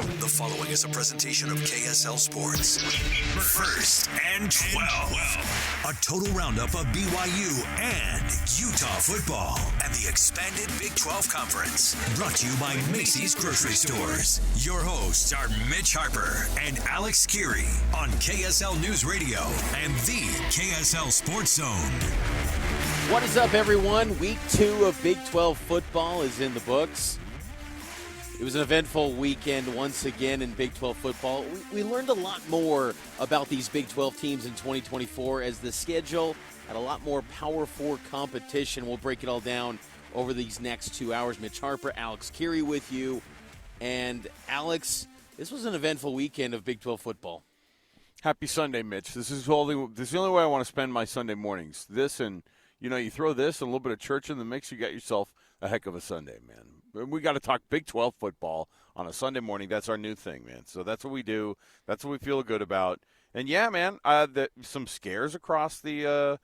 The following is a presentation of KSL Sports. First and 12. A total roundup of BYU and Utah football and the expanded Big 12 Conference. Brought to you by Macy's Grocery Stores. Your hosts are Mitch Harper and Alex Kirry on KSL News Radio and the KSL Sports Zone. What is up, everyone? Week 2 of Big 12 football is in the books. It was an eventful weekend once again in Big 12 football. We learned a lot more about these Big 12 teams in 2024 as the schedule had a lot more Power 4 competition. We'll break it all down over these next 2 hours. Mitch Harper, Alex Kirry with you. And Alex, this was an eventful weekend of Big 12 football. Happy Sunday, Mitch. This is the only way I want to spend my Sunday mornings. This and, you throw this and a little bit of church in the mix, you got yourself a heck of a Sunday, man. We got to talk Big 12 football on a Sunday morning. That's our new thing, man. So that's what we do. That's what we feel good about. And yeah, man, some scares across the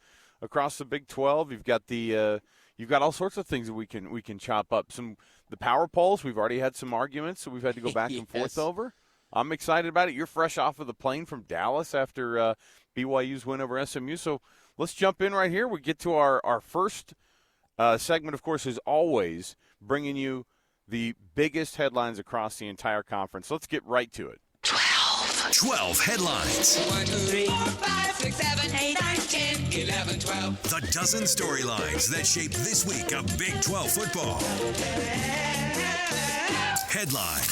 Big 12. You've got all sorts of things that we can chop up. The power polls. We've already had some arguments, so we've had to go back and forth over. I'm excited about it. You're fresh off of the plane from Dallas after BYU's win over SMU. So let's jump in right here. We get to our first segment, of course, is always bringing you the biggest headlines across the entire conference. Let's get right to it. 12 headlines. 1, 2, 3, 4, 5, 6, 7, 8, 9, 10, 11, 12. The dozen storylines that shape this week of Big 12 football. Headline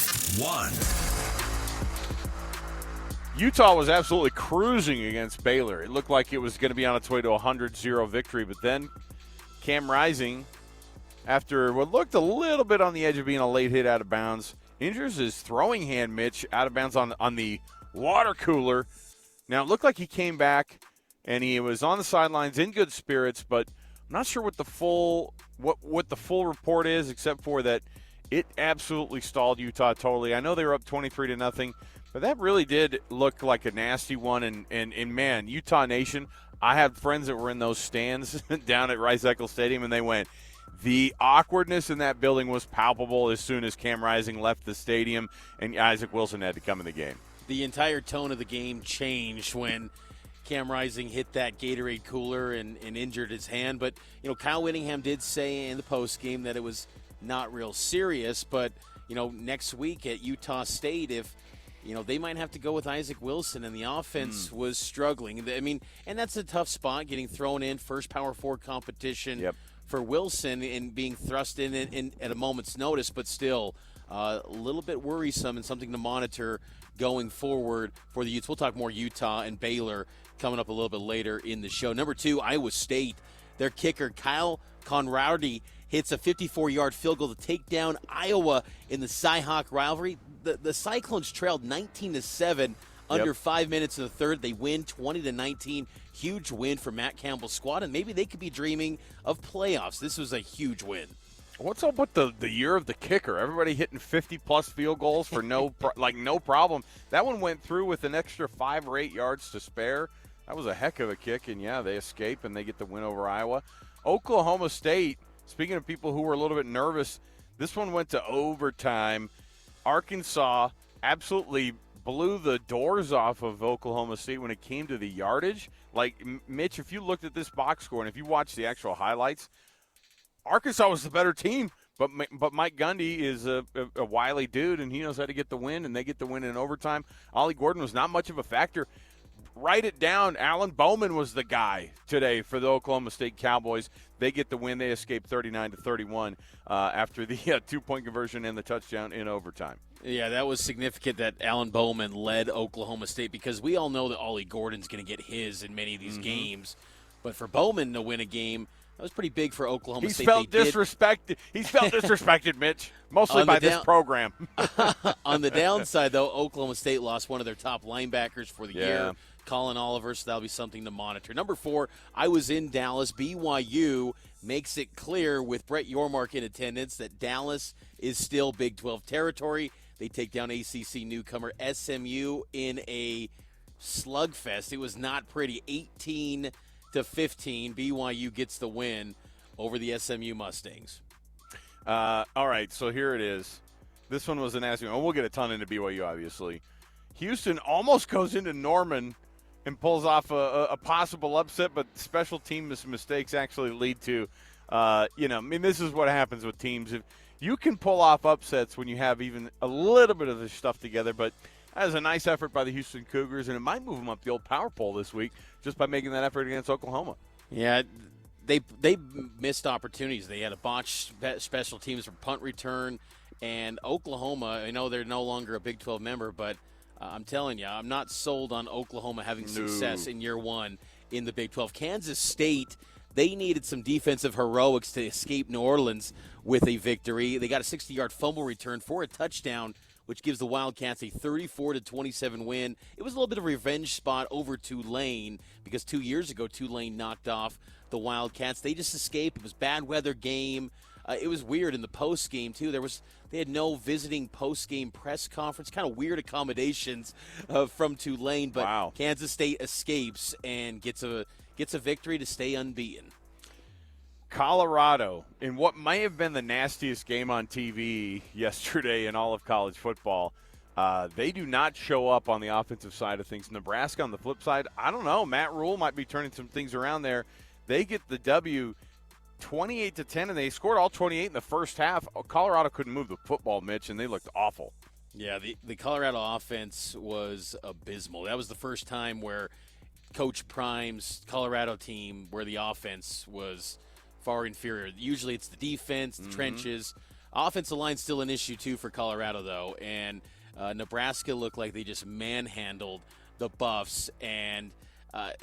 1. Utah was absolutely cruising against Baylor. It looked like it was going to be on its way to a 100-0 victory, but then Cam Rising, after what looked a little bit on the edge of being a late hit out of bounds, injures his throwing hand, Mitch, out of bounds on the water cooler. Now, it looked like he came back, and he was on the sidelines in good spirits, but I'm not sure what the full report is, except for that it absolutely stalled Utah totally. I know they were up 23-0, but that really did look like a nasty one. And man, Utah Nation, I had friends that were in those stands down at Rice-Eccles Stadium, and they went, the awkwardness in that building was palpable as soon as Cam Rising left the stadium and Isaac Wilson had to come in the game. The entire tone of the game changed when Cam Rising hit that Gatorade cooler and injured his hand. But, Kyle Whittingham did say in the postgame that it was not real serious. But, next week at Utah State, if they might have to go with Isaac Wilson, and the offense was struggling. I mean, and that's a tough spot, getting thrown in, first Power 4 competition for Wilson and being thrust in at a moment's notice, but still a little bit worrisome and something to monitor going forward for the Utes. We'll talk more Utah and Baylor coming up a little bit later in the show. Number 2, Iowa State. Their kicker, Kyle Conradi, hits a 54-yard field goal to take down Iowa in the Cy-Hawk rivalry. The Cyclones trailed 19-7 under 5 minutes in the third. They win 20-19. Huge win for Matt Campbell's squad, and maybe they could be dreaming of playoffs. This was a huge win. What's up with the year of the kicker? Everybody hitting 50-plus field goals for no problem. That one went through with an extra 5 or 8 yards to spare. That was a heck of a kick, and they escape and they get the win over Iowa. Oklahoma State, speaking of people who were a little bit nervous, this one went to overtime. Arkansas absolutely blew the doors off of Oklahoma State when it came to the yardage. Like, Mitch, if you looked at this box score and if you watched the actual highlights, Arkansas was the better team, but Mike Gundy is a wily dude, and he knows how to get the win, and they get the win in overtime. Ollie Gordon was not much of a factor. Write it down. Alan Bowman was the guy today for the Oklahoma State Cowboys. They get the win. They escape 39-31 after the 2-point conversion and the touchdown in overtime. Yeah, that was significant that Alan Bowman led Oklahoma State, because we all know that Ollie Gordon's going to get his in many of these games. But for Bowman to win a game, that was pretty big for Oklahoma State. He's felt disrespected, Mitch, mostly by this program. On the downside, though, Oklahoma State lost one of their top linebackers for the year, Colin Oliver, so that'll be something to monitor. Number 4, I was in Dallas. BYU makes it clear with Brett Yormark in attendance that Dallas is still Big 12 territory. They take down ACC newcomer SMU in a slugfest. It was not pretty. 18-15, BYU gets the win over the SMU Mustangs. All right, so here it is. This one was a nasty one. We'll get a ton into BYU, obviously. Houston almost goes into Norman and pulls off a possible upset, but special team mistakes actually lead to, this is what happens with teams. If you can pull off upsets when you have even a little bit of the stuff together, but that was a nice effort by the Houston Cougars, and it might move them up the old power poll this week just by making that effort against Oklahoma. Yeah, they missed opportunities. They had a botched special teams for punt return, and Oklahoma, I know they're no longer a Big 12 member, but I'm telling you, I'm not sold on Oklahoma having success in year one in the Big 12. Kansas State, they needed some defensive heroics to escape New Orleans with a victory. They got a 60-yard fumble return for a touchdown, which gives the Wildcats a 34-27 win. It was a little bit of a revenge spot over Tulane because 2 years ago Tulane knocked off the Wildcats. They just escaped. It was a bad weather game. It was weird in the post game too. They had no visiting post game press conference. Kind of weird accommodations from Tulane, but wow. Kansas State escapes and gets a victory to stay unbeaten. Colorado, in what may have been the nastiest game on TV yesterday in all of college football, they do not show up on the offensive side of things. Nebraska, on the flip side, I don't know. Matt Rule might be turning some things around there. They get the W 28-10, and they scored all 28 in the first half. Colorado couldn't move the football, Mitch, and they looked awful. Yeah, the Colorado offense was abysmal. That was the first time where Coach Prime's Colorado team, where the offense was far inferior. Usually it's the defense, the trenches. Offensive line's still an issue, too, for Colorado, though. And Nebraska looked like they just manhandled the Buffs, and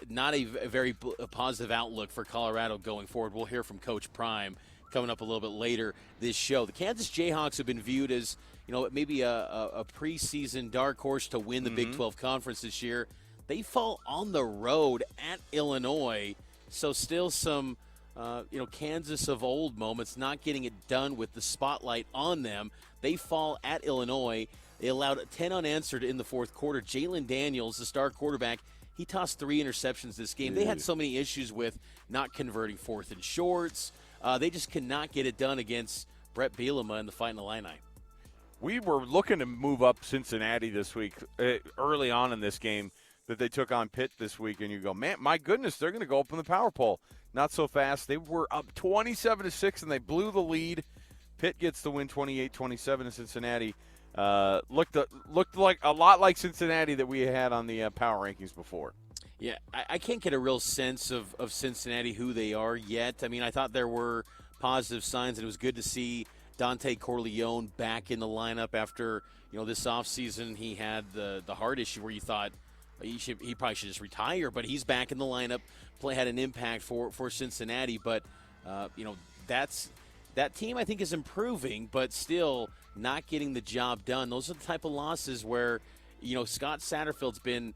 not a very positive outlook for Colorado going forward. We'll hear from Coach Prime coming up a little bit later this show. The Kansas Jayhawks have been viewed as, maybe a preseason dark horse to win the Big 12 Conference this year. They fall on the road at Illinois, so still some – Kansas of old moments, not getting it done with the spotlight on them. They fall at Illinois. They allowed 10 unanswered in the fourth quarter. Jalen Daniels, the star quarterback, he tossed 3 interceptions this game. They had so many issues with not converting fourth and shorts. They just could not get it done against Brett Bielema in the Fighting Illini. We were looking to move up Cincinnati this week, early on in this game that they took on Pitt this week, and you go, man, my goodness, they're going to go up in the power poll. Not so fast. They were up 27-6, and they blew the lead. Pitt gets the win 28-27 in Cincinnati. Looked like a lot like Cincinnati that we had on the power rankings before. Yeah, I can't get a real sense of Cincinnati, who they are yet. I mean, I thought there were positive signs, and it was good to see Dante Corleone back in the lineup after, this offseason he had the heart issue where you thought he probably should just retire, but he's back in the lineup, had an impact for Cincinnati. But, that team I think is improving, but still not getting the job done. Those are the type of losses where, Scott Satterfield's been,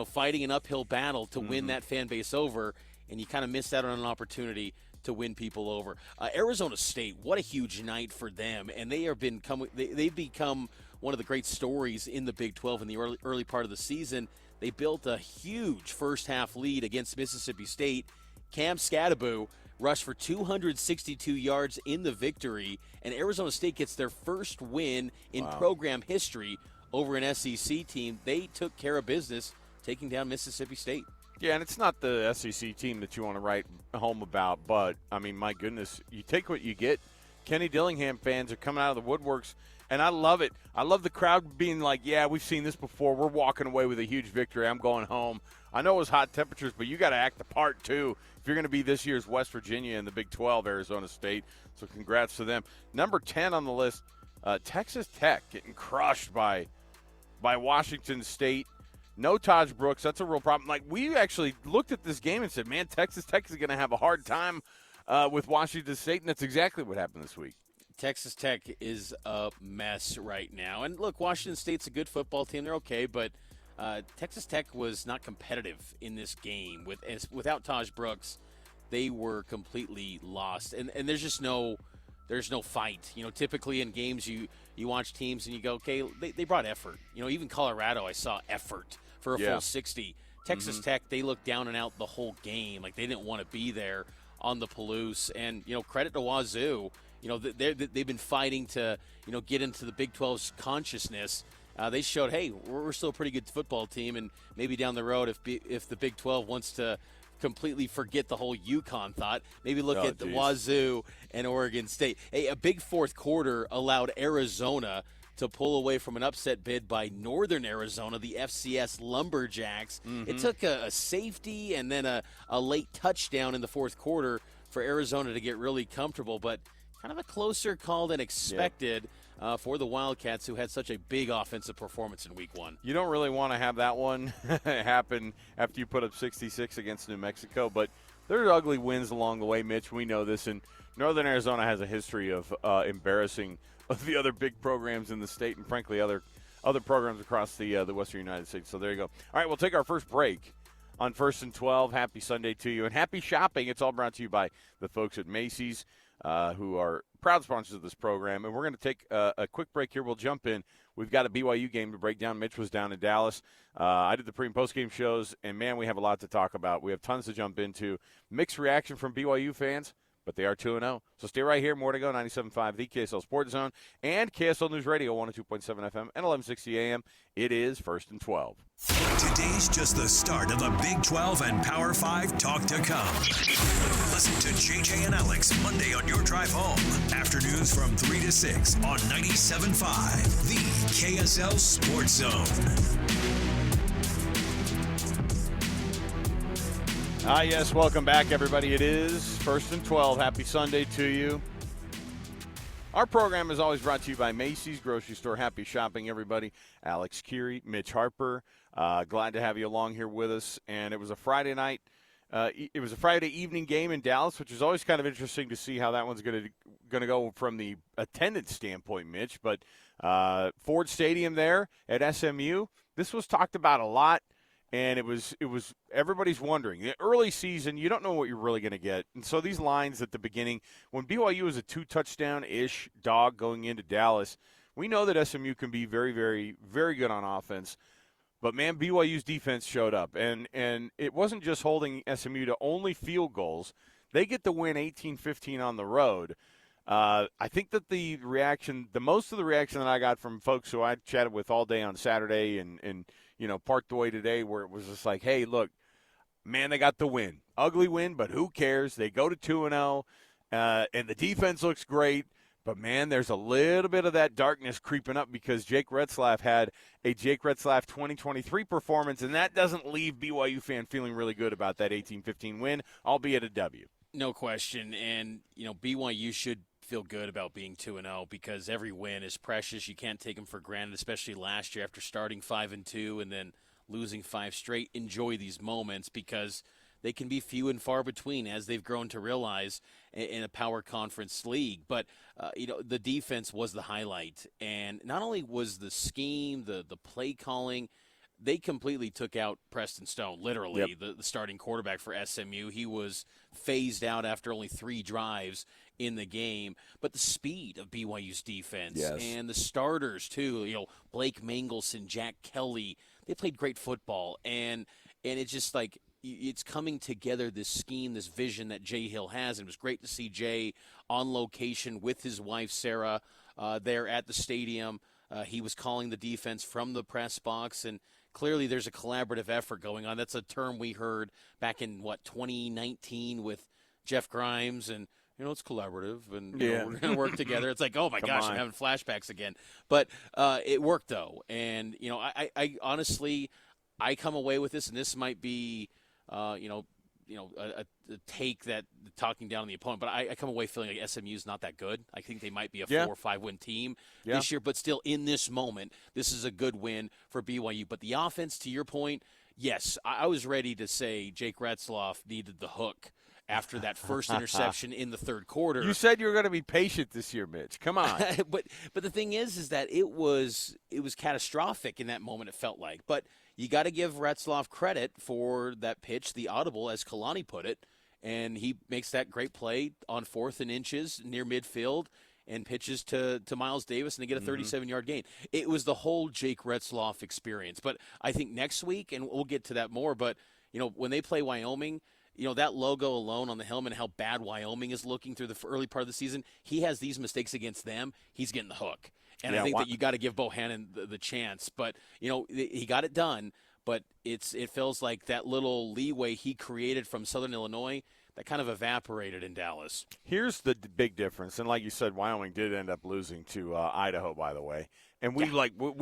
fighting an uphill battle to win that fan base over, and you kind of missed out on an opportunity to win people over. Arizona State, what a huge night for them, and they've become one of the great stories in the Big 12 in the early part of the season. They built a huge first-half lead against Mississippi State. Cam Scadaboo rushed for 262 yards in the victory, and Arizona State gets their first win in program history over an SEC team. They took care of business, taking down Mississippi State. Yeah, and it's not the SEC team that you want to write home about, but, I mean, my goodness, you take what you get. Kenny Dillingham fans are coming out of the woodworks, and I love it. I love the crowd being like, yeah, we've seen this before. We're walking away with a huge victory. I'm going home. I know it was hot temperatures, but you got to act the part, too, if you're going to be this year's West Virginia in the Big 12, Arizona State. So congrats to them. Number 10 on the list, Texas Tech getting crushed by Washington State. No Taj Brooks. That's a real problem. Like, we actually looked at this game and said, man, Texas Tech is going to have a hard time with Washington State, and that's exactly what happened this week. Texas Tech is a mess right now. And, look, Washington State's a good football team. They're okay, but Texas Tech was not competitive in this game. Without Taj Brooks, they were completely lost. And there's just no fight. Typically in games you watch teams and you go, okay, they brought effort. Even Colorado, I saw effort for a full 60. Texas Tech, they looked down and out the whole game. Like, they didn't want to be there on the Palouse. And, credit to Wazoo. they've been fighting to, get into the Big 12's consciousness. They showed, hey, we're still a pretty good football team, and maybe down the road, if the Big 12 wants to completely forget the whole UConn thought, maybe look at the Wazoo and Oregon State. Hey, a big fourth quarter allowed Arizona to pull away from an upset bid by Northern Arizona, the FCS Lumberjacks. It took a safety and then a late touchdown in the fourth quarter for Arizona to get really comfortable, but kind of a closer call than expected for the Wildcats, who had such a big offensive performance in Week 1. You don't really want to have that one happen after you put up 66 against New Mexico, but there are ugly wins along the way, Mitch. We know this, and Northern Arizona has a history of embarrassing the other big programs in the state and, frankly, other programs across the western United States. So there you go. All right, we'll take our first break on First and 12. Happy Sunday to you, and happy shopping. It's all brought to you by the folks at Macy's, who are proud sponsors of this program. And we're going to take a quick break here. We'll jump in. We've got a BYU game to break down. Mitch was down in Dallas. I did the pre- and post-game shows, and, man, we have a lot to talk about. We have tons to jump into. Mixed reaction from BYU fans, but they are 2-0. So stay right here. More to go. 97.5, the KSL Sports Zone, and KSL News Radio, 102.7 FM and 1160 AM. It is First and 12. Today's just the start of the Big 12 and Power 5 talk to come. Listen to JJ and Alex Monday on your drive home. Afternoons from 3 to 6 on 97.5, the KSL Sports Zone. Yes, welcome back, everybody. It is First and 12. Happy Sunday to you. Our program is always brought to you by Macy's Grocery Store. Happy shopping, everybody. Alex Kirry, Mitch Harper. Glad to have you along here with us. And it was a Friday night. It was a Friday evening game in Dallas, which is always kind of interesting to see how that one's going to go from the attendance standpoint, Mitch. But Ford Stadium there at SMU, this was talked about a lot. And it was everybody's wondering. The early season, you don't know what you're really going to get. And so these lines at the beginning, when BYU was a 2-touchdown-ish dog going into Dallas, we know that SMU can be very, very, very good on offense. But, man, BYU's defense showed up. And it wasn't just holding SMU to only field goals. They get the win 18-15 on the road. I think that the most of the reaction that I got from folks who I chatted with all day on Saturday and part the way today, where it was just like, hey, look, man, they got the win. Ugly win, but who cares? They go to 2-0, and the defense looks great. But, man, there's a little bit of that darkness creeping up because Jake Retzlaff had a Jake Retzlaff 2023 performance, and that doesn't leave BYU fan feeling really good about that 18-15 win, albeit a W. No question. And, BYU should feel good about being 2-0 because every win is precious. You can't take them for granted, especially last year after starting 5-2 and then losing 5 straight. Enjoy these moments because they can be few and far between, as they've grown to realize in a power conference league. But, the defense was the highlight. And not only was the scheme, the play calling, they completely took out Preston Stone, literally, the starting quarterback for SMU. He was phased out after only 3 drives in the game. But the speed of BYU's defense and the starters, too, Blake Mangelson, Jack Kelly, they played great football. And it's just like it's coming together, this scheme, this vision that Jay Hill has. And it was great to see Jay on location with his wife, Sarah, there at the stadium. He was calling the defense from the press box, and clearly there's a collaborative effort going on. That's a term we heard back in, 2019 with Jeff Grimes, and, it's collaborative, and we're going to work together. It's like, oh, my gosh, I'm having flashbacks again. But it worked, though. And, I honestly, I come away with this, and this might be, a take that talking down on the opponent, but I come away feeling like SMU's not that good. I think they might be a 4 or 5 win team this year, but still in this moment, this is a good win for BYU. But the offense, to your point, yes, I was ready to say Jake Retzlaff needed the hook after that first interception in the third quarter. You said you were going to be patient this year, Mitch. Come on. but the thing is that it was catastrophic in that moment, it felt like. But you got to give Retzlaff credit for that pitch, the audible, as Kalani put it, and he makes that great play on 4th and inches near midfield and pitches to Miles Davis, and they get a 37-yard gain. It was the whole Jake Retzlaff experience. But I think next week, and we'll get to that more, but when they play Wyoming, that logo alone on the helmet and how bad Wyoming is looking through the early part of the season, he has these mistakes against them. He's getting the hook. And I think that you got to give Bohannon the chance. But, he got it done. But it feels like that little leeway he created from Southern Illinois, that kind of evaporated in Dallas. Here's the big difference. And like you said, Wyoming did end up losing to Idaho, by the way. And we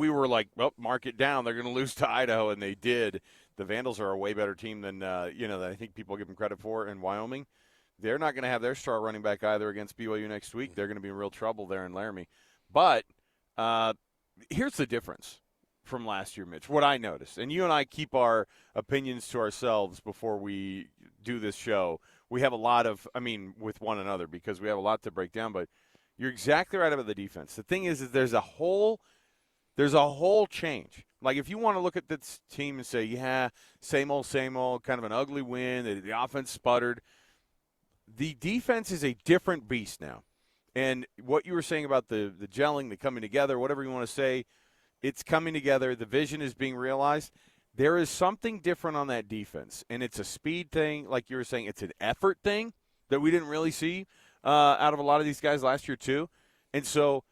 were like, well, mark it down. They're going to lose to Idaho, and they did. The Vandals are a way better team than that I think people give them credit for in Wyoming. They're not going to have their star running back either against BYU next week. They're going to be in real trouble there in Laramie. But here's the difference from last year, Mitch. What I noticed, and you and I keep our opinions to ourselves before we do this show. We have a lot of, with one another because we have a lot to break down. But you're exactly right about the defense. The thing is there's a whole change. Like, if you want to look at this team and say, yeah, same old, kind of an ugly win, the offense sputtered, the defense is a different beast now. And what you were saying about the gelling, the coming together, whatever you want to say, it's coming together. The vision is being realized. There is something different on that defense, and it's a speed thing. Like you were saying, it's an effort thing that we didn't really see out of a lot of these guys last year too. And so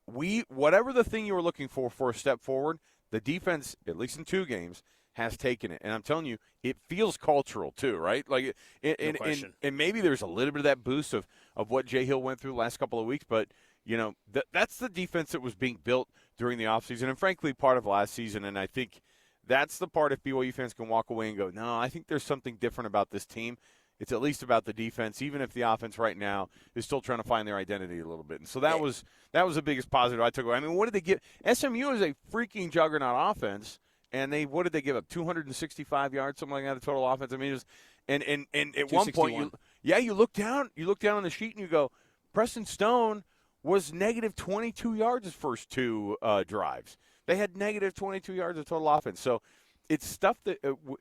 whatever the thing you were looking for a step forward, the defense, at least in 2 games, has taken it. And I'm telling you, it feels cultural too, right? Like, no question. And maybe there's a little bit of that boost of what Jay Hill went through the last couple of weeks, but that's the defense that was being built during the offseason and, frankly, part of last season. And I think that's the part if BYU fans can walk away and go, no, I think there's something different about this team. It's at least about the defense, even if the offense right now is still trying to find their identity a little bit. And so that was the biggest positive I took away. What did they give? SMU is a freaking juggernaut offense, and what did they give up? 265 yards, something like that, of total offense. It was, and at one point, you look down on the sheet and you go, Preston Stone was negative 22 yards his first 2 drives. They had negative 22 yards of total offense. So it's stuff that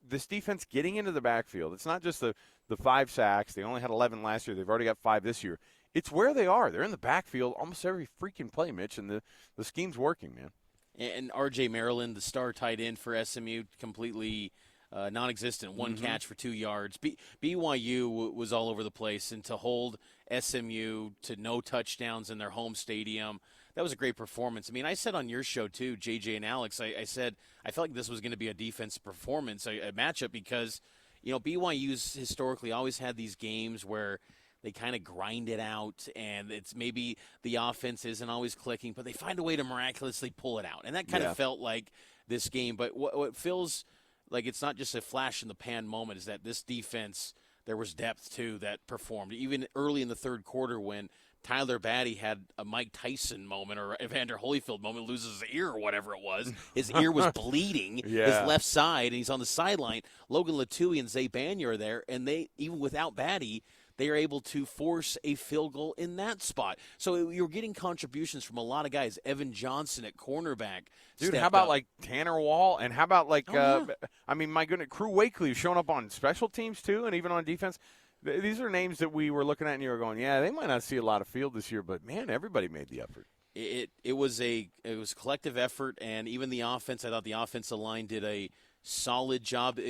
this defense getting into the backfield. It's not just the 5 sacks. They only had 11 last year. They've already got 5 this year. It's where they are. They're in the backfield almost every freaking play, Mitch, and the scheme's working, man. And R.J. Maryland, the star tight end for SMU, completely non-existent. 1 catch for 2 yards. BYU was all over the place, and to hold SMU to no touchdowns in their home stadium, that was a great performance. I said on your show, too, JJ and Alex, I said I felt like this was going to be a defensive performance, a matchup, because, BYU's historically always had these games where they kind of grind it out, and it's maybe the offense isn't always clicking, but they find a way to miraculously pull it out. And that kind of felt like this game. But what feels like it's not just a flash-in-the-pan moment is that this defense, there was depth, too, that performed. Even early in the third quarter when Tyler Batty had a Mike Tyson moment or Evander Holyfield moment, loses his ear or whatever it was. His ear was bleeding, his left side, and he's on the sideline. Logan Latui and Zay Banya are there, and they, even without Batty, they are able to force a field goal in that spot. So you're getting contributions from a lot of guys. Evan Johnson at cornerback. Dude, how about like Tanner Wall? And how about like, my goodness, Crew Wakely showing up on special teams too, and even on defense. These are names that we were looking at and you were going, yeah, they might not see a lot of field this year, but man, everybody made the effort. It was a collective effort, and even the offense. I thought the offensive line did a solid job.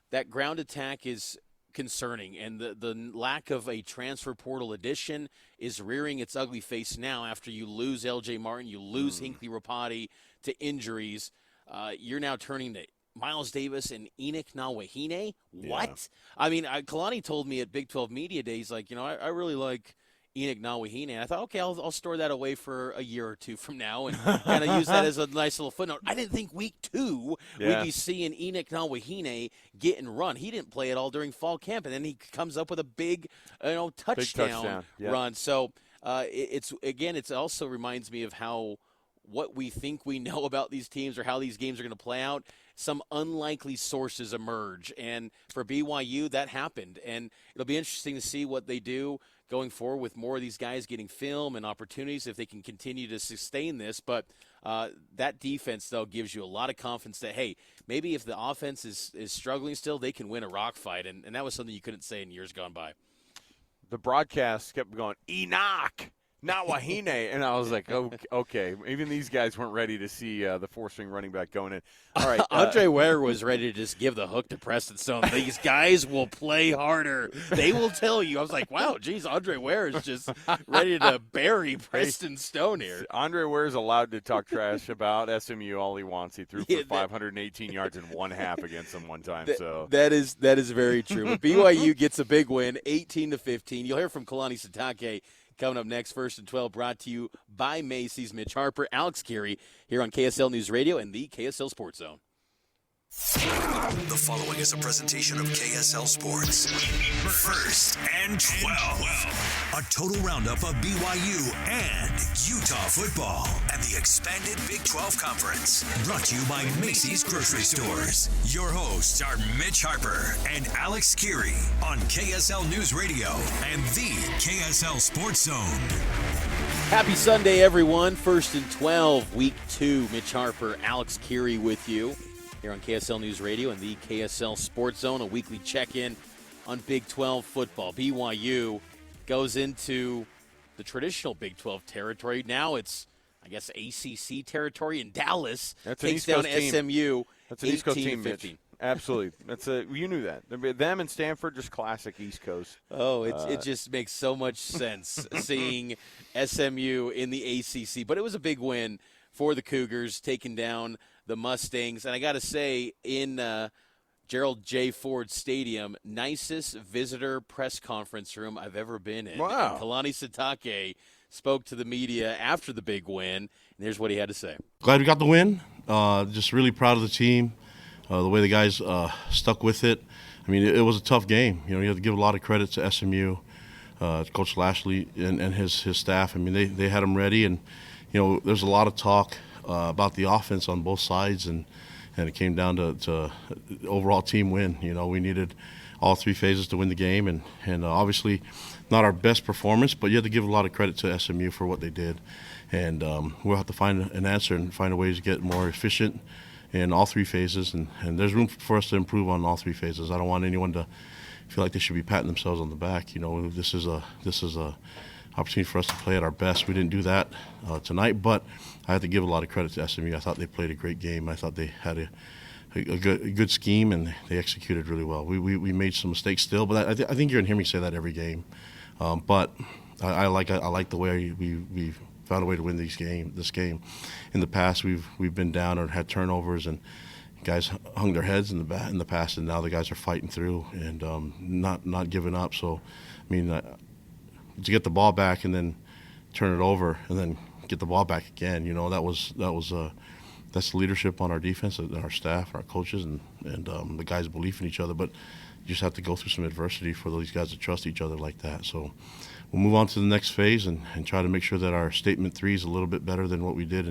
That ground attack is concerning, and the lack of a transfer portal addition is rearing its ugly face now after you lose L.J. Martin, you lose Hinckley Rapati to injuries. You're now turning to Miles Davis and Enoch Nawahine? What? Yeah. Kalani told me at Big 12 Media Days, I really like Enoch Nawahine. And I thought, okay, I'll store that away for a year or two from now and kind of use that as a nice little footnote. I didn't think week 2 we'd be seeing Enoch Nawahine get and run. He didn't play at all during fall camp, and then he comes up with a big touchdown run. So it also reminds me of what we think we know about these teams or how these games are going to play out. Some unlikely sources emerge, and for BYU, that happened. And it'll be interesting to see what they do going forward with more of these guys getting film and opportunities if they can continue to sustain this. But that defense, though, gives you a lot of confidence that, hey, maybe if the offense is struggling still, they can win a rock fight. And that was something you couldn't say in years gone by. The broadcast kept going, Enoch, not Wahine. And I was like, okay. Even these guys weren't ready to see the four-string running back going in. All right. Andre Ware was ready to just give the hook to Preston Stone. These guys will play harder. They will tell you. I was like, wow, geez, Andre Ware is just ready to bury Preston Stone here. Andre Ware is allowed to talk trash about SMU all he wants. He threw for 518 yards in one half against them one time. So that is very true. But BYU gets a big win, 18-15. You'll hear from Kalani Sitake coming up next. First and 12, brought to you by Macy's. Mitch Harper, Alex Kirry, here on KSL News Radio and the KSL Sports Zone. The following is a presentation of KSL Sports. First and 12. A total roundup of BYU and Utah football and the expanded Big 12 Conference. Brought to you by Macy's Grocery Stores. Your hosts are Mitch Harper and Alex Kirry on KSL News Radio and the KSL Sports Zone. Happy Sunday, everyone. First and 12, Week 2. Mitch Harper, Alex Kirry with you here on KSL News Radio and the KSL Sports Zone, a weekly check-in on Big 12 football. BYU goes into the traditional Big 12 territory. Now it's, I guess, ACC territory in Dallas. That's takes down SMU. That's an East Coast team, 18-15. Mitch. Absolutely. You knew that. Them and Stanford, just classic East Coast. Oh, it just makes so much sense seeing SMU in the ACC. But it was a big win for the Cougars, taking down the Mustangs. And I got to say, in Gerald J. Ford Stadium, nicest visitor press conference room I've ever been in. Wow. And Kalani Sitake spoke to the media after the big win, and here's what he had to say. Glad we got the win. Just really proud of the team, the way the guys stuck with it. I mean, it was a tough game. You have to give a lot of credit to SMU, Coach Lashley and his staff. I mean, they had them ready, and there's a lot of talk about the offense on both sides, and it came down to overall team win. We needed all three phases to win the game, and obviously not our best performance, but you have to give a lot of credit to SMU for what they did. And we'll have to find an answer and find a way to get more efficient in all three phases, and there's room for us to improve on all three phases. I don't want anyone to feel like they should be patting themselves on the back. This is a opportunity for us to play at our best. We didn't do that tonight, but I have to give a lot of credit to SMU. I thought they played a great game. I thought they had a good scheme, and they executed really well. We made some mistakes still, but I think you're going to hear me say that every game. But I like the way we found a way to win this game. In the past, we've been down or had turnovers, and guys hung their heads in the past, and now the guys are fighting through and not giving up. So, I mean, to get the ball back and then turn it over and then get the ball back again, that's the leadership on our defense, and our staff, our coaches, and the guys' belief in each other. But you just have to go through some adversity for these guys to trust each other like that. So we'll move on to the next phase and try to make sure that our statement 3 is a little bit better than what we did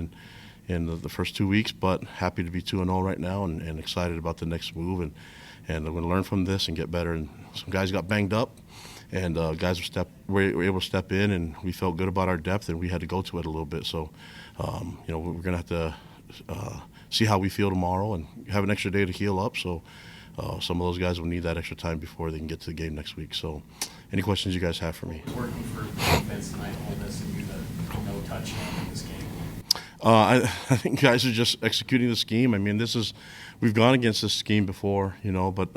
in the first 2 weeks. But happy to be 2-0 right now, and excited about the next move. And I'm going to learn from this and get better. And some guys got banged up, and guys were able to step in, and we felt good about our depth, and we had to go to it a little bit. So, we're going to have to see how we feel tomorrow and have an extra day to heal up. So some of those guys will need that extra time before they can get to the game next week. So any questions you guys have for me? Working for defense tonight, hold us and do the no touchdown in this game. I think guys are just executing the scheme. I mean, we've gone against this scheme before, but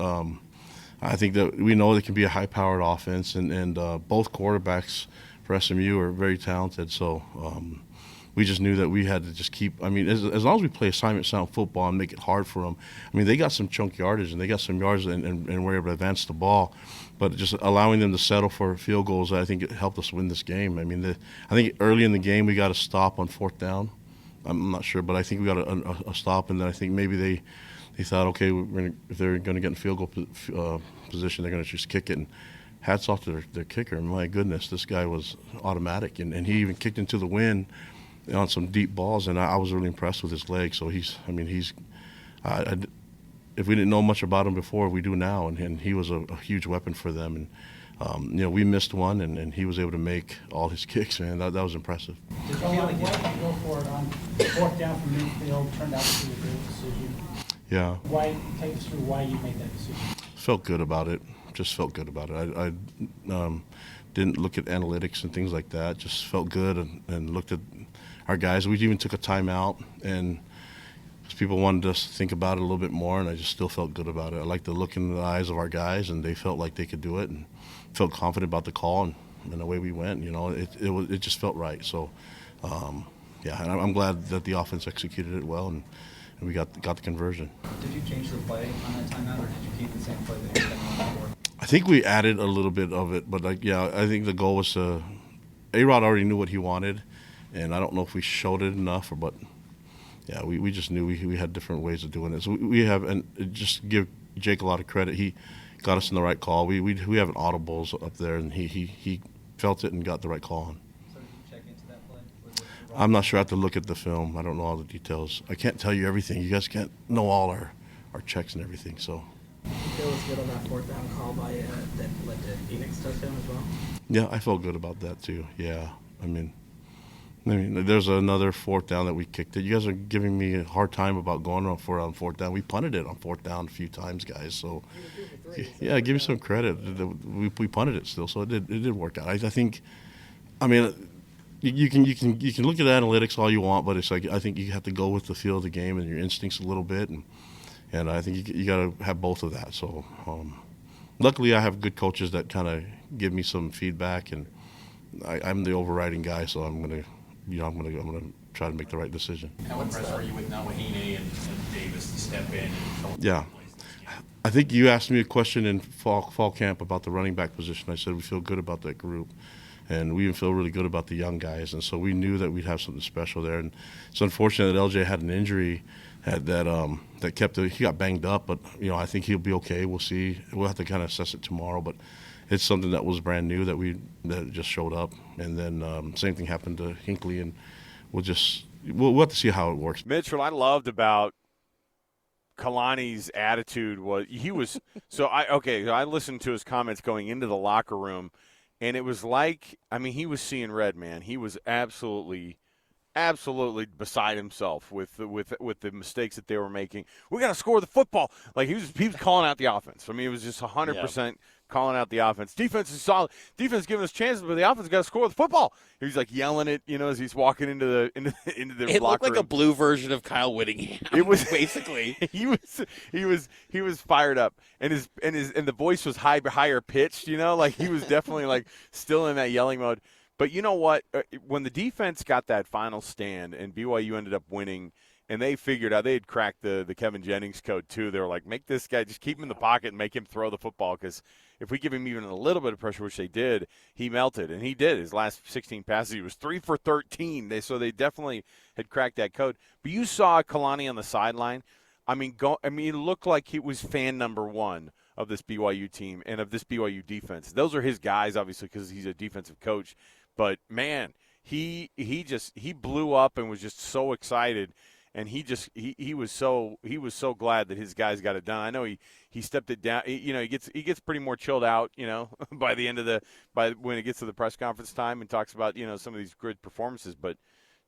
I think that we know it can be a high-powered offense, and both quarterbacks for SMU are very talented. So we just knew that we had to just keep – I mean, as long as we play assignment sound football and make it hard for them. I mean, they got some chunk yardage, and they got some yards, and we're able to advance the ball. But just allowing them to settle for field goals, I think it helped us win this game. I mean, I think early in the game we got a stop on 4th down. I'm not sure, but I think we got a stop, and then I think maybe they thought, okay, if they're going to get in field goal position, they're going to just kick it. And hats off to their kicker. My goodness, this guy was automatic, and he even kicked into the wind on some deep balls, and I was really impressed with his leg. So if we didn't know much about him before, we do now, and he was a huge weapon for them. And we missed one, and he was able to make all his kicks, man. That was impressive. Did you feel like you had to go for it on 4th down from midfield, turned out to be a great decision? Yeah. Take us through why you made that decision. Felt good about it. Just felt good about it. didn't look at analytics and things like that. Just felt good and looked at our guys. We even took a timeout, and people wanted us to think about it a little bit more, and I just still felt good about it. I liked the look in the eyes of our guys, and they felt like they could do it and felt confident about the call, and the way we went. It just felt right. So, and I'm glad that the offense executed it well, and we got the conversion. Did you change the play on that timeout, or did you keep the same play that you had on before? I think we added a little bit of it, but I think the goal was A-Rod already knew what he wanted, and I don't know if we showed it enough, but yeah, we just knew we had different ways of doing it. So we have, and just give Jake a lot of credit. He got us in the right call. We have an audibles up there, and he felt it and got the right call on. So did you check into that play? I'm not sure. I have to look at the film. I don't know all the details. I can't tell you everything. You guys can't know all our checks and everything. So. You feel was good on that fourth down call by that led to Phoenix touchdown as well? Yeah, I felt good about that too. Yeah, I mean, there's another fourth down that we kicked it. You guys are giving me a hard time about going for it on fourth down. We punted it on fourth down a few times, guys. So, yeah, give me some credit. We punted it still, so it did work out. I think, I mean, you can look at analytics all you want, but it's like I think you have to go with the feel of the game and your instincts a little bit, and I think you got to have both of that. So, luckily, I have good coaches that kind of give me some feedback, and I'm the overriding guy, so I'm gonna try to make the right decision. How impressed are you with Nawahine and Davis to step in? Yeah, I think you asked me a question in fall camp about the running back position. I said we feel good about that group, and we even feel really good about the young guys, and so we knew that we'd have something special there. And it's unfortunate that LJ had an injury. That kept it. He got banged up, but I think he'll be okay. We'll see. We'll have to kind of assess it tomorrow, but it's something that was brand new that just showed up, and then same thing happened to Hinckley, and we'll have to see how it works. Mitch, what I loved about Kalani's attitude was he was so I listened to his comments going into the locker room, and it was like he was seeing red, man. He was absolutely beside himself with the mistakes that they were making. We got to score the football. Like he was calling out the offense. It was just 100% calling out the offense. Defense is solid. Defense giving us chances, but the offense got to score the football. He was like yelling it, as he's walking into the it locker looked like room. a blue version of Kyle Whittingham. It was basically he was fired up, and the voice was higher pitched. Like he was definitely like still in that yelling mode. But you know what? When the defense got that final stand and BYU ended up winning, and they figured out they had cracked the Kevin Jennings code too. They were like, make this guy, just keep him in the pocket and make him throw the football, because if we give him even a little bit of pressure, which they did, he melted. And he did. His last 16 passes, he was 3 for 13. So they definitely had cracked that code. But you saw Kalani on the sideline. It looked like he was fan number one of this BYU team and of this BYU defense. Those are his guys, obviously, because he's a defensive coach. But man, he blew up and was just so excited, and he was so glad that his guys got it done. I know he stepped it down. He gets pretty more chilled out, by the end of when it gets to the press conference time and talks about some of these good performances. But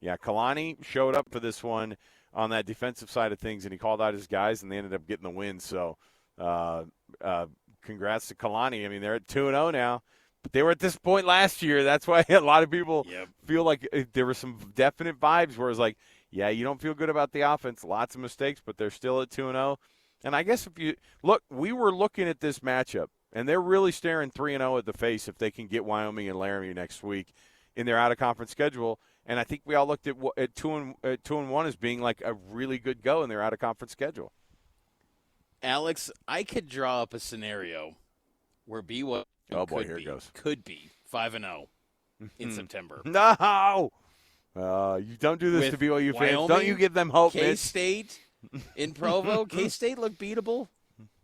yeah, Kalani showed up for this one on that defensive side of things, and he called out his guys, and they ended up getting the win. So congrats to Kalani. They're at 2-0 now. But they were at this point last year. That's why a lot of people feel like there were some definite vibes where it's like, yeah, you don't feel good about the offense. Lots of mistakes, but they're still at 2-0. And I guess if you look, we were looking at this matchup, and they're really staring 3-0 at the face if they can get Wyoming and Laramie next week in their out-of-conference schedule. And I think we all looked at 2-1 as being like a really good go in their out-of-conference schedule. Alex, I could draw up a scenario where BYU could be 5-0 in September. No! You don't do this to BYU fans. Wyoming, don't you give them hope, K-State in Provo. K-State looked beatable.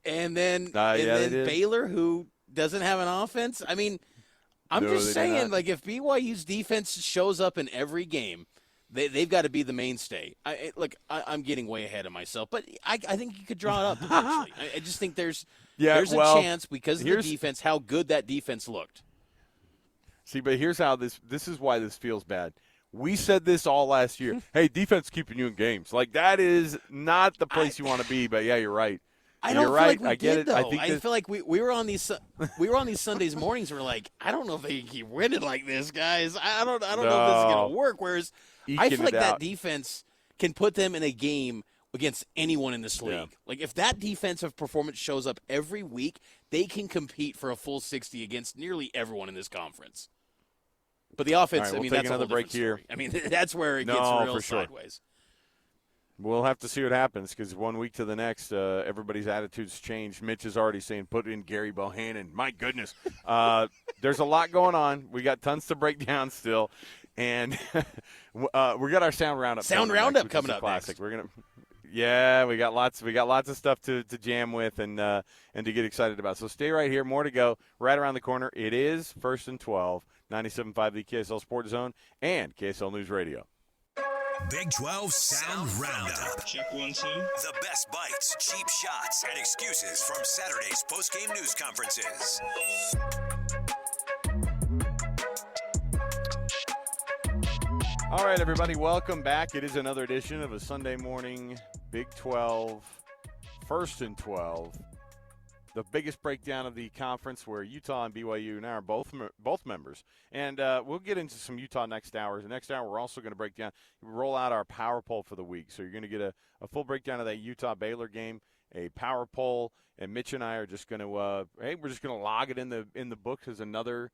And then Baylor, who doesn't have an offense. I'm just saying, like, if BYU's defense shows up in every game, they've got to be the mainstay. I'm getting way ahead of myself, but I think you could draw it up potentially. I just think there's a chance because of the defense, how good that defense looked. See, but here's how this is why this feels bad. We said this all last year. Hey, defense keeping you in games. Like, that is not the place you want to be, but yeah, you're right. I don't You're feel right. like we I get did, it. though. I feel like we were on these Sundays mornings. We're like, I don't know if they can keep winning like this, guys. I don't know if this is going to work. Whereas I feel like that defense can put them in a game against anyone in this league. Yeah. Like if that defensive performance shows up every week, they can compete for a full 60 against nearly everyone in this conference. But the offense, All right, we'll take that's another a whole break different story. here. I mean, that's where it gets real for sure. sideways. We'll have to see what happens because 1 week to the next, everybody's attitudes change. Mitch is already saying, put in Gary Bohannon. My goodness. There's a lot going on. We got tons to break down still. And we got our Sound Roundup. Sound Roundup coming up classic. next. We're going to – yeah, we got lots of stuff to jam with and to get excited about. So stay right here. More to go right around the corner. It is 1st and 12, 97.5 the KSL Sports Zone and KSL News Radio. Big 12 Sound Roundup. Check 1, 2. The best bites, cheap shots, and excuses from Saturday's post-game news conferences. All right, everybody, welcome back. It is another edition of a Sunday morning Big 12, 1st and 12. The biggest breakdown of the conference where Utah and BYU now are both members. And we'll get into some Utah next hour. The next hour, we're also going to roll out our power poll for the week. So you're going to get a full breakdown of that Utah-Baylor game, a power poll, and Mitch and I are just going to, we're just going to log it in the books as another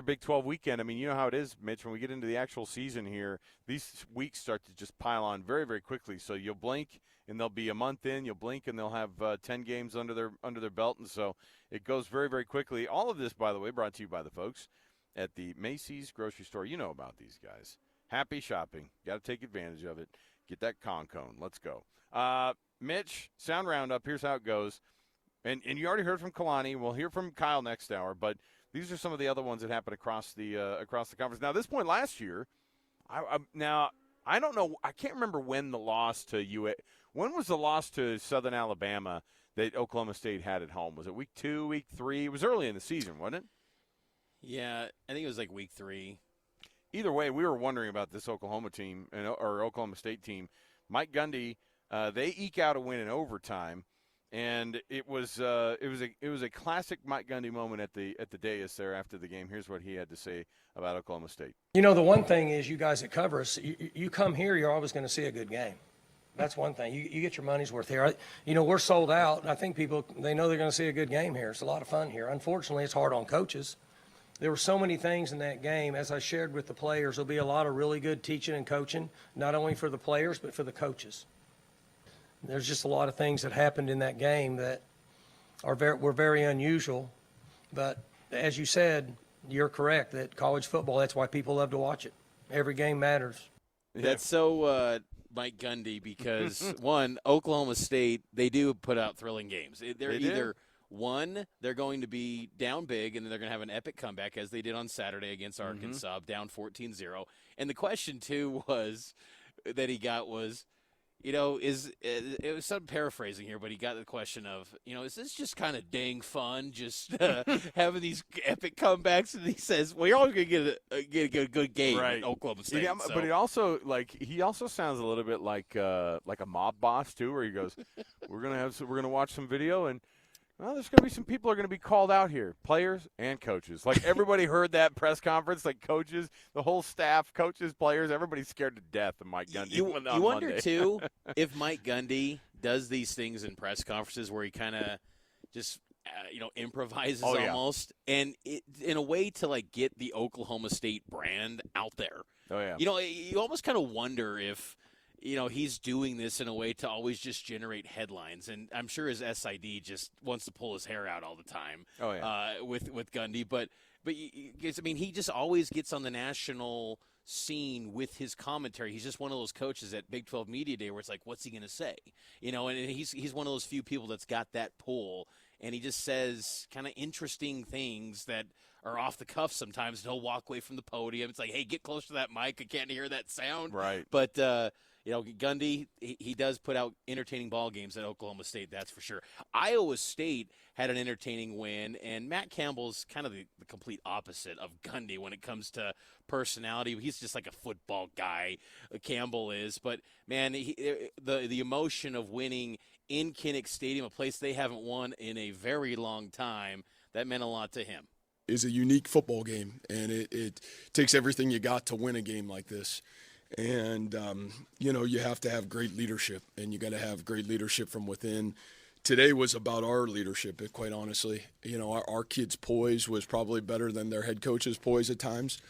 Big 12 weekend. I mean, you know how it is, Mitch. When we get into the actual season here, these weeks start to just pile on very, very quickly. So you'll blink, and they'll be a month in. You'll blink, and they'll have 10 games under their belt, and so it goes very, very quickly. All of this, by the way, brought to you by the folks at the Macy's grocery store. You know about these guys. Happy shopping. Got to take advantage of it. Get that con cone. Let's go. Mitch, Sound Roundup. Here's how it goes. And you already heard from Kalani. We'll hear from Kyle next hour, but these are some of the other ones that happened across the conference. Now, at this point last year, I don't know. I can't remember when the loss to when was the loss to Southern Alabama that Oklahoma State had at home? Was it week 2, week 3? It was early in the season, wasn't it? Yeah, I think it was like week 3. Either way, we were wondering about this Oklahoma team or Oklahoma State team. Mike Gundy, they eke out a win in overtime. And it was a classic Mike Gundy moment at the dais there after the game. Here's what he had to say about Oklahoma State. You know, the one thing is you guys that cover us, you come here, you're always going to see a good game. That's one thing. You get your money's worth here. You know, we're sold out, and I think people, they know they're going to see a good game here. It's a lot of fun here. Unfortunately, it's hard on coaches. There were so many things in that game. As I shared with the players, there'll be a lot of really good teaching and coaching, not only for the players but for the coaches. There's just a lot of things that happened in that game that were very unusual. But as you said, you're correct that college football, that's why people love to watch it. Every game matters. That's so Mike Gundy because, one, Oklahoma State, they do put out thrilling games. They're either, one, they're going to be down big and then they're going to have an epic comeback as they did on Saturday against Arkansas, down 14-0. And the question, too, that he got was, you know, it was some paraphrasing here, but he got the question of, you know, is this just kind of dang fun, just having these epic comebacks? And he says, well, you're always going to get a good game at Oklahoma State. Yeah, so. But he also sounds a little bit like a mob boss too, where he goes, we're gonna watch some video and. Well, there's going to be some people are going to be called out here, players and coaches. Like, everybody heard that press conference, like coaches, the whole staff, coaches, players, everybody's scared to death of Mike Gundy. You wonder, too, if Mike Gundy does these things in press conferences where he kind of just, improvises almost, and in a way to, like, get the Oklahoma State brand out there. Oh, yeah. You know, you almost kind of wonder if – he's doing this in a way to always just generate headlines, and I'm sure his SID just wants to pull his hair out all the time. Oh, yeah. With Gundy, but I mean, he just always gets on the national scene with his commentary. He's just one of those coaches at Big 12 Media Day where it's like, what's he going to say? You know, and he's one of those few people that's got that pull, and he just says kind of interesting things that are off the cuff sometimes, and he'll walk away from the podium. It's like, hey, get close to that mic. I can't hear that sound. Right. But Gundy, he does put out entertaining ball games at Oklahoma State, that's for sure. Iowa State had an entertaining win, and Matt Campbell's kind of the complete opposite of Gundy when it comes to personality. He's just like a football guy, Campbell is. But, man, the emotion of winning in Kinnick Stadium, a place they haven't won in a very long time, that meant a lot to him. It's a unique football game, and it takes everything you got to win a game like this. And, you have to have great leadership, and you got to have great leadership from within. Today was about our leadership, quite honestly. Our kids' poise was probably better than their head coach's poise at times.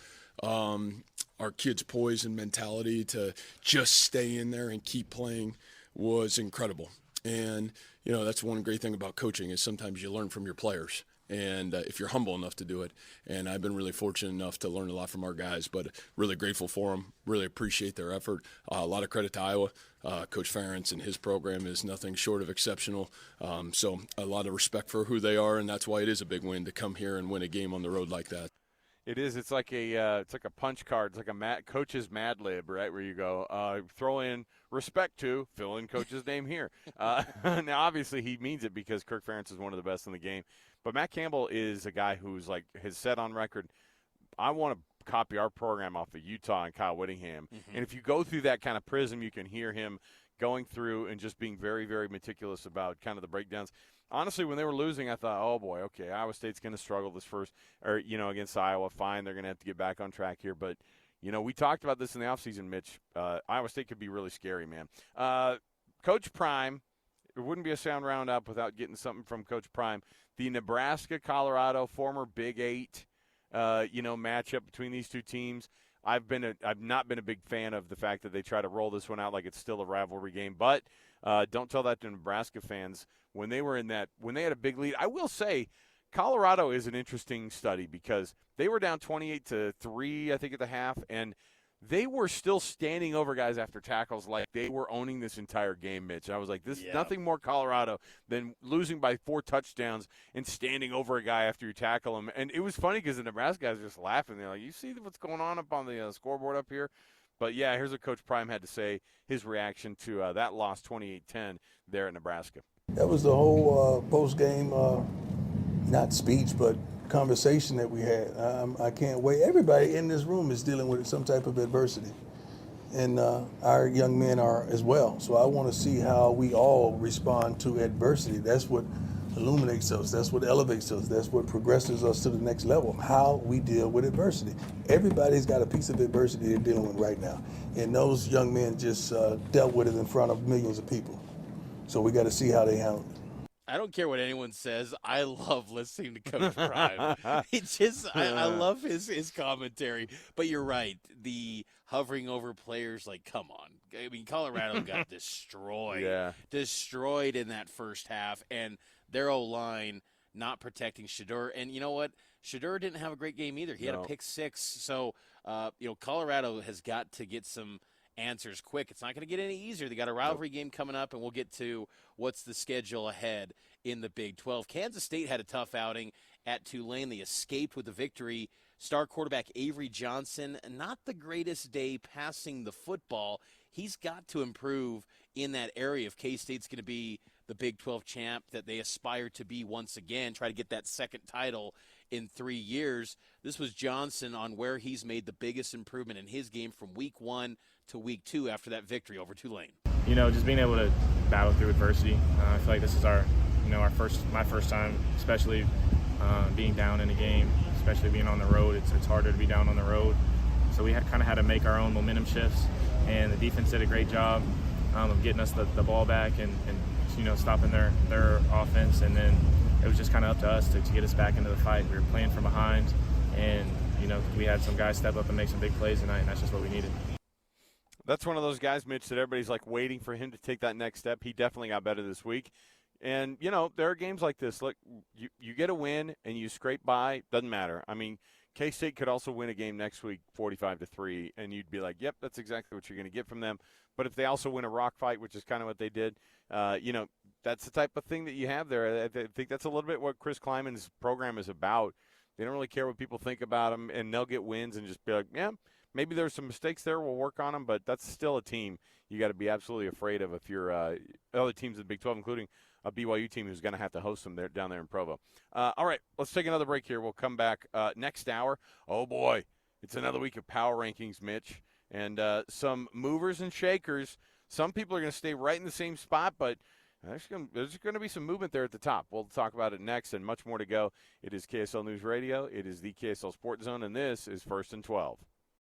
Our kids' poise and mentality to just stay in there and keep playing was incredible. And, that's one great thing about coaching is sometimes you learn from your players. And if you're humble enough to do it, and I've been really fortunate enough to learn a lot from our guys, but really grateful for them, really appreciate their effort. A lot of credit to Iowa. Coach Ferentz and his program is nothing short of exceptional. So a lot of respect for who they are, and that's why it is a big win to come here and win a game on the road like that. It is. It's like a punch card. It's like a coach's Mad Lib, right? Where you go, throw in respect to, fill in coach's name here. Now, obviously, he means it because Kirk Ferentz is one of the best in the game. But Matt Campbell is a guy who's has said on record, I want to copy our program off of Utah and Kyle Whittingham. Mm-hmm. And if you go through that kind of prism, you can hear him going through and just being very, very meticulous about kind of the breakdowns. Honestly, when they were losing, I thought, oh, boy, okay, Iowa State's going to struggle this first, against Iowa. Fine, they're going to have to get back on track here. But, we talked about this in the offseason, Mitch. Iowa State could be really scary, man. Coach Prime, it wouldn't be a Sound Roundup without getting something from Coach Prime. The Nebraska-Colorado former Big 8, matchup between these two teams. I've not been a big fan of the fact that they try to roll this one out like it's still a rivalry game. But don't tell that to Nebraska fans. When they had a big lead, I will say Colorado is an interesting study because they were down 28-3, I think, at the half, and they were still standing over guys after tackles like they were owning this entire game, Mitch. I was like, this is nothing more Colorado than losing by 4 touchdowns and standing over a guy after you tackle him. And it was funny because the Nebraska guys were just laughing. They're like, you see what's going on up on the scoreboard up here? But, yeah, here's what Coach Prime had to say, his reaction to that loss 28-10 there at Nebraska. That was the whole post-game, not speech, but conversation that we had. I can't wait. Everybody in this room is dealing with some type of adversity, and our young men are as well. So I want to see how we all respond to adversity. That's what illuminates us. That's what elevates us. That's what progresses us to the next level, how we deal with adversity. Everybody's got a piece of adversity they're dealing with right now, and those young men just dealt with it in front of millions of people. So we got to see how they handle it. I don't care what anyone says. I love listening to Coach Prime. I love his commentary. But you're right. The hovering over players, come on. I mean, Colorado got destroyed in that first half, and their O-line not protecting Shedeur. And you know what? Shedeur didn't have a great game either. He had a pick 6. So, Colorado has got to get some answers quick. It's not going to get any easier. They got a rivalry game coming up, and we'll get to what's the schedule ahead in the Big 12. Kansas State had a tough outing at Tulane. They escaped with the victory. Star quarterback Avery Johnson, not the greatest day passing the football. He's got to improve in that area if K-State's going to be the Big 12 champ that they aspire to be once again, try to get that second title in 3 years. This was Johnson on where he's made the biggest improvement in his game from week 1 to week 2 after that victory over Tulane. Just being able to battle through adversity. I feel like this is my first time, especially being down in a game, especially being on the road. It's harder to be down on the road. So we had to make our own momentum shifts, and the defense did a great job of getting us the ball back and stopping their offense. And then it was just up to us to get us back into the fight. We were playing from behind, and we had some guys step up and make some big plays tonight, and that's just what we needed. That's one of those guys, Mitch, that everybody's waiting for him to take that next step. He definitely got better this week. And, there are games like this. Look, you get a win and you scrape by, doesn't matter. I mean, K-State could also win a game next week 45-3, and you'd be like, yep, that's exactly what you're going to get from them. But if they also win a rock fight, which is kind of what they did, that's the type of thing that you have there. I think that's a little bit what Chris Kleiman's program is about. They don't really care what people think about them, and they'll get wins and just be like, yeah, maybe there's some mistakes there. We'll work on them, but that's still a team you got to be absolutely afraid of if you're other teams in the Big 12, including a BYU team who's going to have to host them down there in Provo. All right, let's take another break here. We'll come back next hour. Oh, boy, it's another week of power rankings, Mitch, and some movers and shakers. Some people are going to stay right in the same spot, but there's going to be some movement there at the top. We'll talk about it next and much more to go. It is KSL News Radio. It is the KSL Sports Zone, and this is First and 12.